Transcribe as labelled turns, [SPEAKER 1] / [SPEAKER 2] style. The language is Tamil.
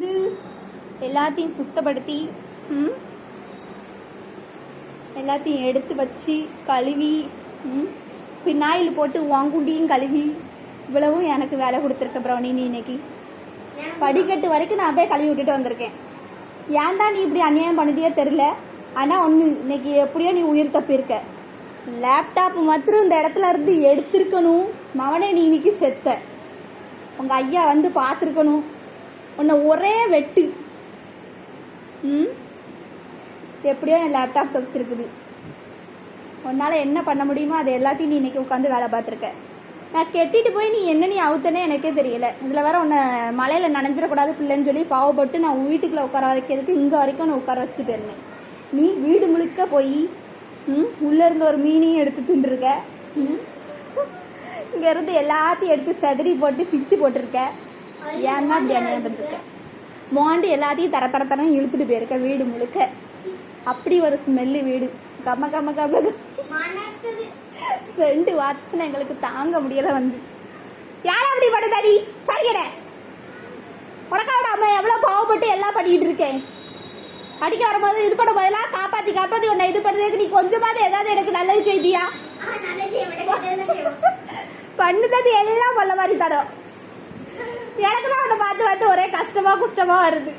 [SPEAKER 1] வந்து எல்லாத்தையும் சுத்தப்படுத்தி எல்லாத்தையும் எடுத்து வச்சு கழுவி பின்னாயில் போட்டு வாங்குண்டியும் கழுவி இவ்வளவும் எனக்கு வேலை கொடுத்துருக்க ப்ரௌனி. நீ இன்னைக்கு படிக்கட்டு வரைக்கும் நான் போய் கழுவி விட்டுட்டு வந்திருக்கேன். ஏன் தான் நீ இப்படி அநியாயம் பண்ணதே தெரில. ஆனால் ஒன்று, இன்னைக்கு எப்படியோ நீ உயிர் தப்பியிருக்க. லேப்டாப் மாத்திரம் இந்த இடத்துல இருந்து எடுத்திருக்கணும். மவனே நீ இன்னைக்கு செத்த. உங்கள் ஐயா வந்து பார்த்துருக்கணும். உன்னை ஒரே வெட்டு. எப்படியோ என் லேப்டாப் தப்பிச்சிருக்குது. உன்னால் என்ன பண்ண முடியுமோ அது எல்லாத்தையும் நீ இன்னைக்கு உட்காந்து வேலை பார்த்துருக்க. நான் கெட்டிட்டு போய் நீ என்ன அவுத்தனே எனக்கே தெரியல. இதில் வேற உன்னை மலையில் நனைஞ்சிடக்கூடாது பிள்ளைன்னு சொல்லி பாவப்பட்டு நான் வீட்டுக்குள்ளே உட்கார வைக்கிறதுக்கு இங்கே வரைக்கும் நான் உட்கார வச்சுட்டு போயிருந்தேன். நீ வீடு முழுக்க போய் உள்ளே இருந்து ஒரு மீனையும் எடுத்து துண்டுருக்க. இங்கேருந்து எல்லாத்தையும் எடுத்து செதறி போட்டு பிச்சு போட்டிருக்க. ஏன் தான் இப்படி அநியாயம் பண்ணிருக்க. மோண்டு எல்லாத்தையும் தர இழுத்துட்டு போயிருக்க வீடு முழுக்க. அப்படி ஒரு ஸ்மெல்லு வீடு. கம்ம கம்ம கம்ம செண்டு வாசனை எங்களுக்கு தாங்க முடியல. வந்து யாரும் அப்படி பண்ணுதாடி சரியட உனக்காவோட அம்மா எவ்வளோ பாவப்பட்டு எல்லாம் பண்ணிட்டு இருக்கேன். படிக்க வரும்போது இது பண்ணும் போதெல்லாம் காப்பாற்றி உன்னை இது பண்ணுறதுக்கு நீ கொஞ்சமாவது ஏதாவது எனக்கு நல்லது செய்தியா? பண்ணுறது எல்லாம் பண்ண மாதிரி தடம். எனக்கு தான் உன்னை பார்த்து ஒரே கஷ்டமா குஷ்டமா வருது.